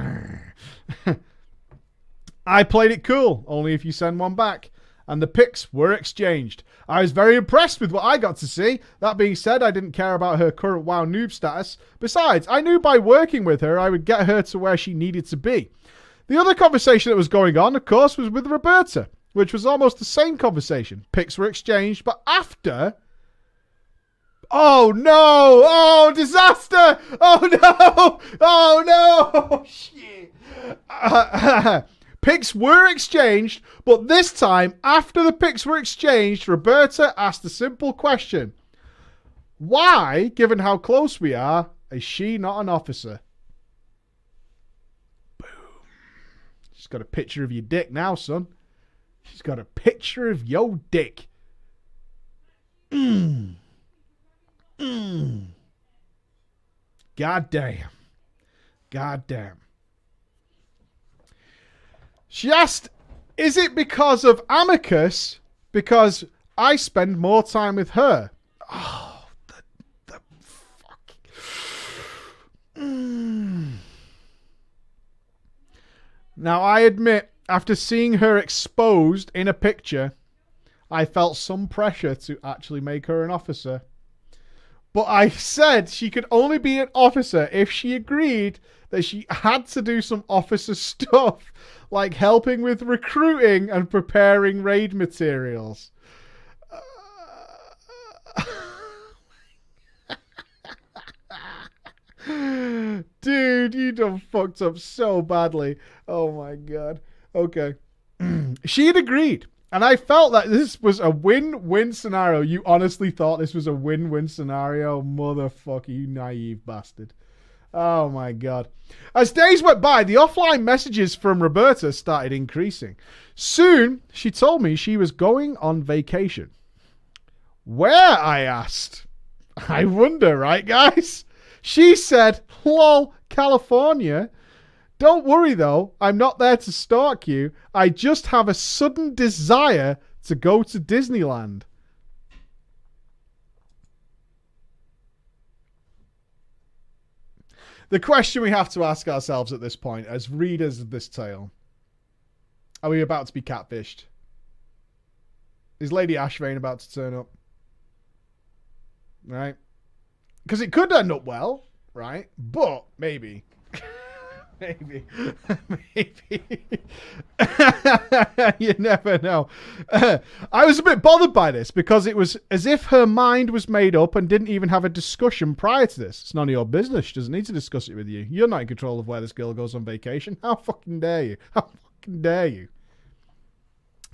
I played it cool, only if you send one back. And the pics were exchanged. I was very impressed with what I got to see. That being said, I didn't care about her current WoW noob status. Besides, I knew by working with her, I would get her to where she needed to be. The other conversation that was going on, of course, was with Roberta, which was almost the same conversation. Pics were exchanged, but after... Oh, no! Oh, disaster! Oh, no! Oh, no! Shit! Pics were exchanged, but this time, after the pics were exchanged, Roberta asked a simple question. Why, given how close we are, is she not an officer? Boom. She's got a picture of your dick now, son. She's got a picture of your dick. God damn. God damn. She asked, is it because of Amicus? Because I spend more time with her. Oh, the fuck. Now, I admit, after seeing her exposed in a picture, I felt some pressure to actually make her an officer. But I said she could only be an officer if she agreed that she had to do some officer stuff, like helping with recruiting and preparing raid materials. Dude, you done fucked up so badly. Oh my god. Okay. She had agreed. And I felt that this was a win-win scenario. You honestly thought this was a win-win scenario? Motherfucker, you naive bastard. Oh my god. As days went by, the offline messages from Roberta started increasing. Soon, she told me she was going on vacation. Where? I asked. I wonder, right, guys? She said, lol, California. Don't worry, though. I'm not there to stalk you. I just have a sudden desire to go to Disneyland. The question we have to ask ourselves at this point, as readers of this tale, are we about to be catfished? Is Lady Ashvane about to turn up? Right? Because it could end up well, right? But maybe. Maybe. You never know. I was a bit bothered by this because it was as if her mind was made up and didn't even have a discussion prior to this. It's none of your business. She doesn't need to discuss it with you. You're not in control of where this girl goes on vacation. How fucking dare you? How fucking dare you?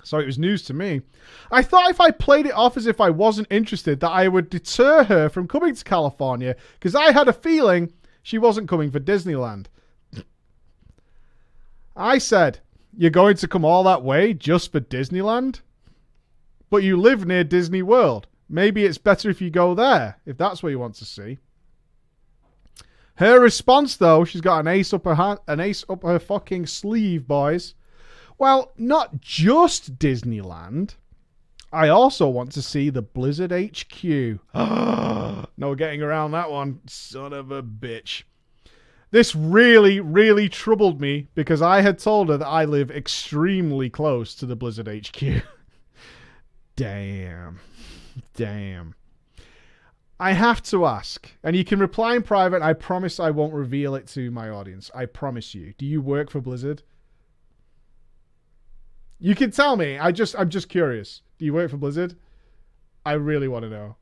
So it was news to me. I thought if I played it off as if I wasn't interested, that I would deter her from coming to California because I had a feeling she wasn't coming for Disneyland. I said, you're going to come all that way just for Disneyland? But you live near Disney World. Maybe it's better if you go there, if that's what you want to see. Her response, though, she's got an ace up her fucking sleeve, boys. Well, not just Disneyland. I also want to see the Blizzard HQ. No getting around that one. Son of a bitch. This really, really troubled me because I had told her that I live extremely close to the Blizzard HQ. Damn. I have to ask, and you can reply in private. I promise I won't reveal it to my audience. I promise you. Do you work for Blizzard? You can tell me. I'm just curious. Do you work for Blizzard? I really want to know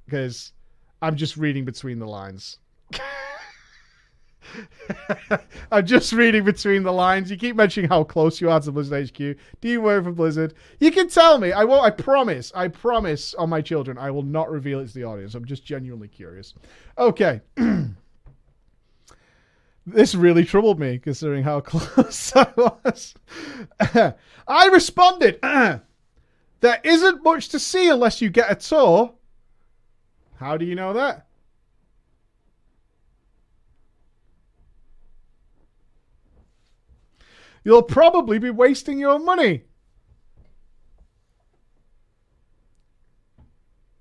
because I'm just reading between the lines. I'm just reading between the lines. You keep mentioning how close you are to Blizzard HQ. Do you work for Blizzard? You can tell me. I won't. I promise on my children, I will not reveal it to the audience. I'm just genuinely curious. Okay. This really troubled me considering how close I was. I responded, there isn't much to see unless you get a tour. How do you know that? You'll probably be wasting your money.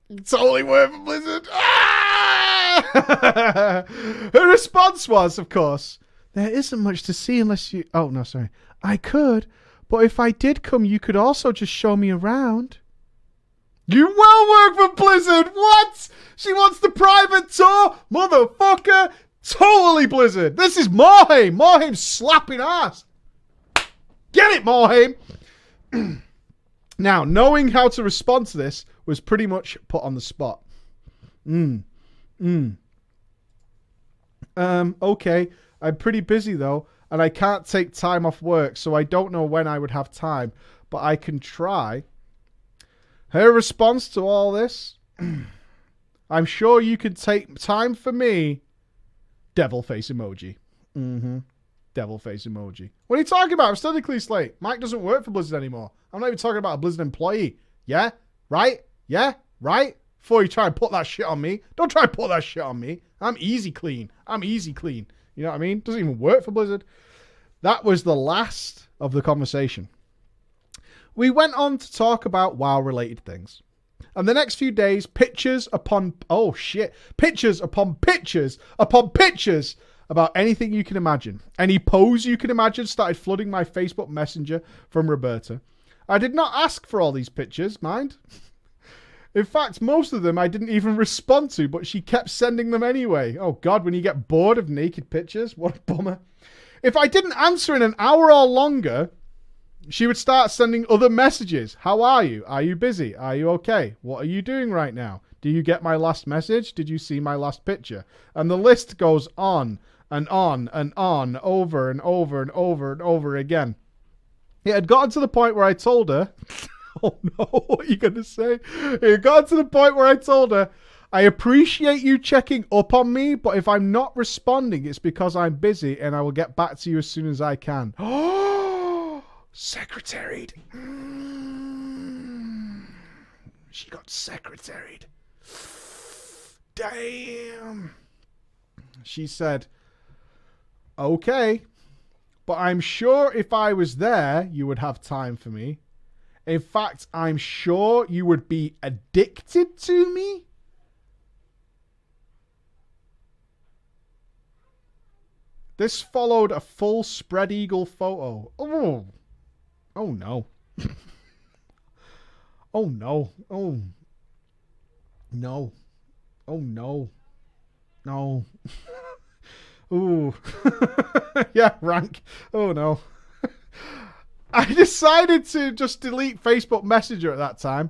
It's only worth a Blizzard. Ah! Her response was, of course, there isn't much to see unless you... Oh, no, sorry. I could, but if I did come, you could also just show me around. You will work for Blizzard. What? She wants the private tour? Motherfucker. Totally Blizzard. This is Morhaime. Morhaime's slapping ass. Get it, Morhaime! Now, knowing how to respond to this was pretty much put on the spot. Okay. I'm pretty busy, though, and I can't take time off work, so I don't know when I would have time, but I can try. Her response to all this, I'm sure you could take time for me. Devil face emoji. Devil face emoji. What are you talking about? I'm still in Clean Slate. Mike doesn't work for Blizzard anymore. I'm not even talking about a Blizzard employee. Yeah? Right? Yeah? Right? Before you try and put that shit on me. Don't try and put that shit on me. I'm easy clean. You know what I mean? Doesn't even work for Blizzard. That was the last of the conversation. We went on to talk about WoW-related things. And the next few days, pictures upon pictures about anything you can imagine. Any pose you can imagine started flooding my Facebook Messenger from Roberta. I did not ask for all these pictures, mind. In fact, most of them I didn't even respond to, but she kept sending them anyway. Oh God, when you get bored of naked pictures, what a bummer. If I didn't answer in an hour or longer, she would start sending other messages. How are you? Are you busy? Are you okay? What are you doing right now? Do you get my last message? Did you see my last picture? And the list goes on and on and on, over and over and over and over again. It had gotten to the point where I told her, oh no, what are you going to say? It had gotten to the point where I told her, I appreciate you checking up on me, but if I'm not responding, it's because I'm busy and I will get back to you as soon as I can. Oh, secretaried. She got secretaried. Damn. She said, okay, but I'm sure if I was there, you would have time for me. In fact, I'm sure you would be addicted to me. This followed a full spread eagle photo. Oh, oh no. Oh no. Oh no. Oh no. No. Ooh. Yeah, rank. Oh no. I decided to just delete Facebook Messenger at that time.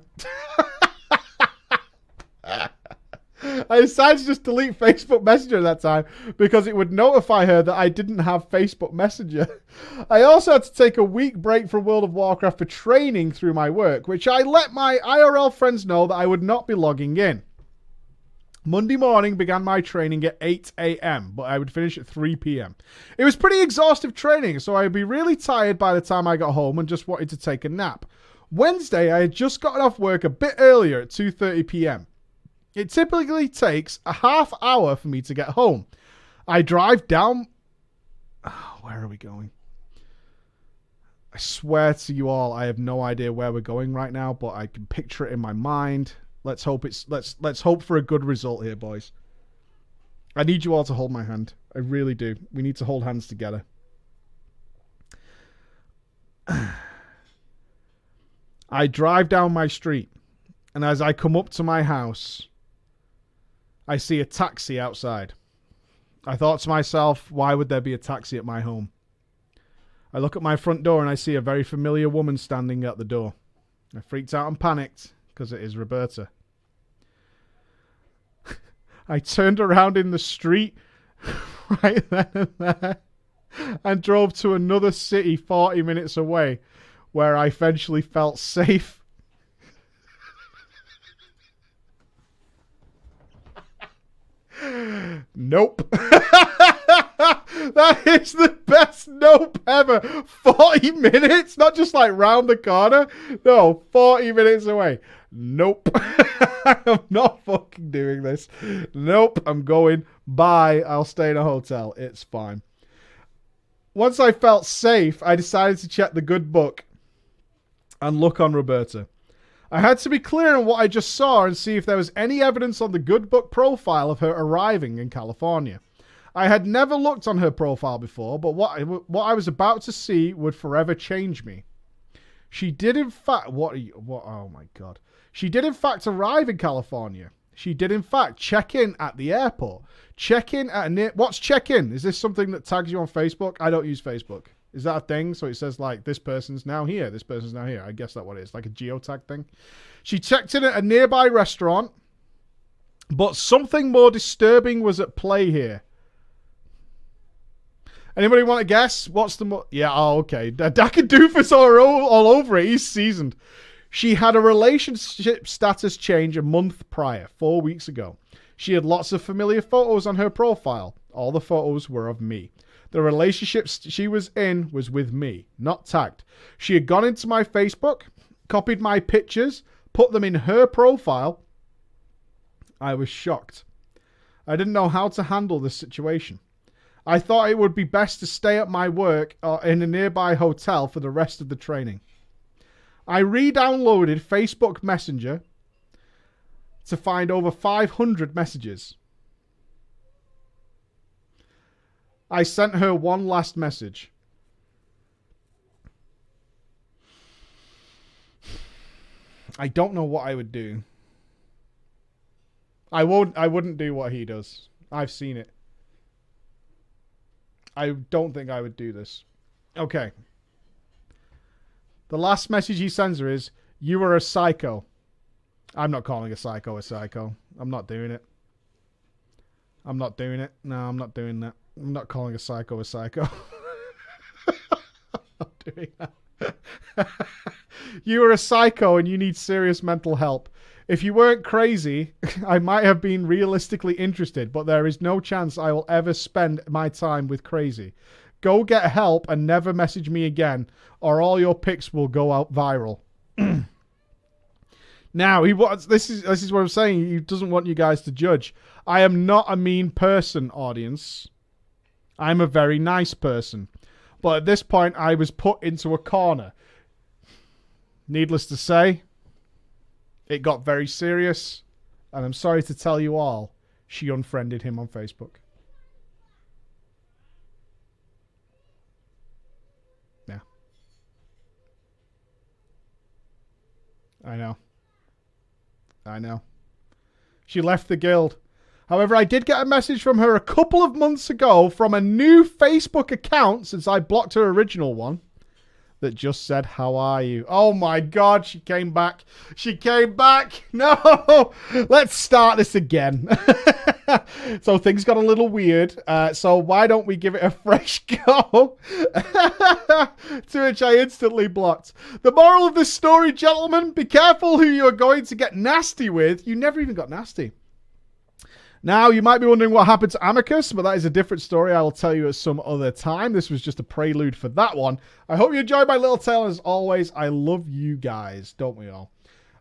I decided to just delete Facebook Messenger at that time because it would notify her that I didn't have Facebook Messenger. I also had to take a week break from World of Warcraft for training through my work, which I let my IRL friends know that I would not be logging in. Monday morning began my training at 8 a.m., but I would finish at 3 p.m. It was pretty exhaustive training, so I'd be really tired by the time I got home and just wanted to take a nap. Wednesday, I had just gotten off work a bit earlier at 2:30 p.m. It typically takes a half hour for me to get home. I drive down... Oh, where are we going? I swear to you all, I have no idea where we're going right now, but I can picture it in my mind. Let's hope let's hope for a good result here, boys. I need you all to hold my hand. I really do. We need to hold hands together. I drive down my street, and as I come up to my house, I see a taxi outside. I thought to myself, why would there be a taxi at my home? I look at my front door and I see a very familiar woman standing at the door. I freaked out and panicked because it is Roberta. I turned around in the street right then and there and drove to another city 40 minutes away where I eventually felt safe. Nope. That is the best nope ever. 40 minutes? Not just like round the corner. No, 40 minutes away. Nope. I'm not fucking doing this. Nope. I'm going. Bye. I'll stay in a hotel. It's fine. Once I felt safe, I decided to check the good book and look on Roberta. I had to be clear on what I just saw and see if there was any evidence on the good book profile of her arriving in California. I had never looked on her profile before, but what I was about to see would forever change me. She did in fact... Oh my God. She did in fact arrive in California. She did in fact check in at the airport. Check in at a... What's check in? Is this something that tags you on Facebook? I don't use Facebook. Is that a thing? So it says like, this person's now here. This person's now here. I guess that's what it is. Like a geotag thing. She checked in at a nearby restaurant. But something more disturbing was at play here. Anybody want to guess? What's the... Yeah, oh, okay. Daka Doofus all over it. He's seasoned. She had a relationship status change a month prior, 4 weeks ago. She had lots of familiar photos on her profile. All the photos were of me. The relationship she was in was with me, not tagged. She had gone into my Facebook, copied my pictures, put them in her profile. I was shocked. I didn't know how to handle this situation. I thought it would be best to stay at my work or in a nearby hotel for the rest of the training. I re-downloaded Facebook Messenger to find over 500 messages. I sent her one last message. I don't know what I would do. I wouldn't do what he does. I've seen it. I don't think I would do this. Okay. The last message he sends her is, "You are a psycho." I'm not calling a psycho a psycho. I'm not doing it. I'm not doing it. No, I'm not doing that. I'm not calling a psycho a psycho. I'm not doing that. You are a psycho and you need serious mental help. If you weren't crazy, I might have been realistically interested, but there is no chance I will ever spend my time with crazy. Go get help and never message me again, or all your pics will go out viral. Now, he wants. This is what I'm saying. He doesn't want you guys to judge. I am not a mean person, audience. I'm a very nice person. But at this point, I was put into a corner. Needless to say, it got very serious. And I'm sorry to tell you all, she unfriended him on Facebook. Yeah. I know. She left the guild. However, I did get a message from her a couple of months ago from a new Facebook account, since I blocked her original one, that just said, "How are you?" Oh my God, she came back. She came back. No, let's start this again. So things got a little weird. So why don't we give it a fresh go? To which I instantly blocked. The moral of this story, gentlemen, be careful who you're going to get nasty with. You never even got nasty. Now, you might be wondering what happened to Amicus, but that is a different story I will tell you at some other time. This was just a prelude for that one. I hope you enjoyed my little tale, and as always, I love you guys, don't we all?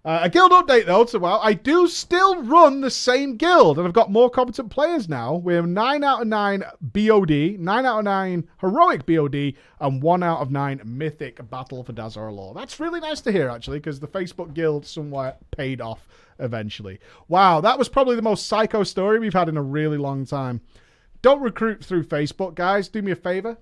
A guild update, though, so well, I do still run the same guild, and I've got more competent players now. We have 9 out of 9 BOD, 9 out of 9 Heroic BOD, and 1 out of 9 Mythic Battle for Dazor Law. That's really nice to hear, actually, because the Facebook guild somewhat paid off eventually. Wow, that was probably the most psycho story we've had in a really long time. Don't recruit through Facebook, guys. Do me a favor.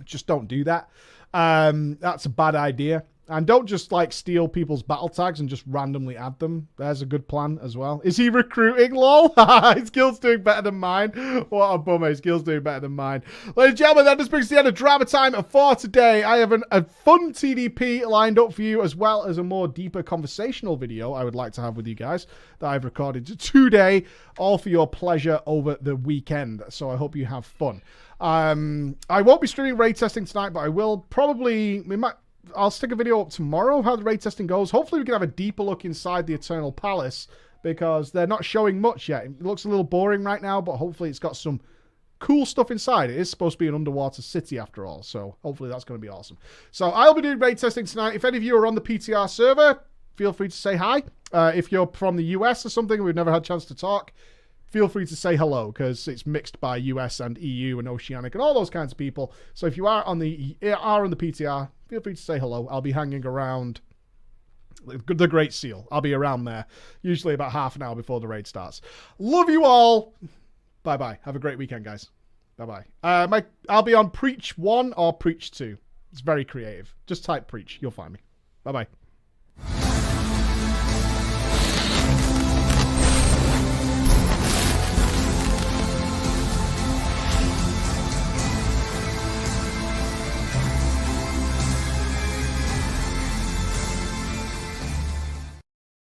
Just don't do that. That's a bad idea. And don't just like steal people's battle tags and just randomly add them. There's a good plan as well. Is he recruiting? Lol. His guild's doing better than mine. What a bummer. His guild's doing better than mine. Ladies and gentlemen, that just brings the end of drama time for today. I have a fun TDP lined up for you, as well as a more deeper conversational video I would like to have with you guys that I've recorded today, all for your pleasure over the weekend. So I hope you have fun. I won't be streaming raid testing tonight, but I will probably... I'll stick a video up tomorrow of how the raid testing goes. Hopefully we can have a deeper look inside the Eternal Palace, because they're not showing much yet. It looks a little boring right now, but hopefully it's got some cool stuff inside. It is supposed to be an underwater city after all, so hopefully that's going to be awesome. So I'll be doing raid testing tonight. If any of you are on the PTR server, feel free to say hi. If you're from the US or something and we've never had a chance to talk, feel free to say hello, because it's mixed by US and EU and Oceanic and all those kinds of people. So if you are on the PTR, feel free to say hello. I'll be hanging around the Great Seal. I'll be around there, usually about half an hour before the raid starts. Love you all. Bye-bye. Have a great weekend, guys. Bye-bye. I'll be on Preach 1 or Preach 2. It's very creative. Just type Preach. You'll find me. Bye-bye.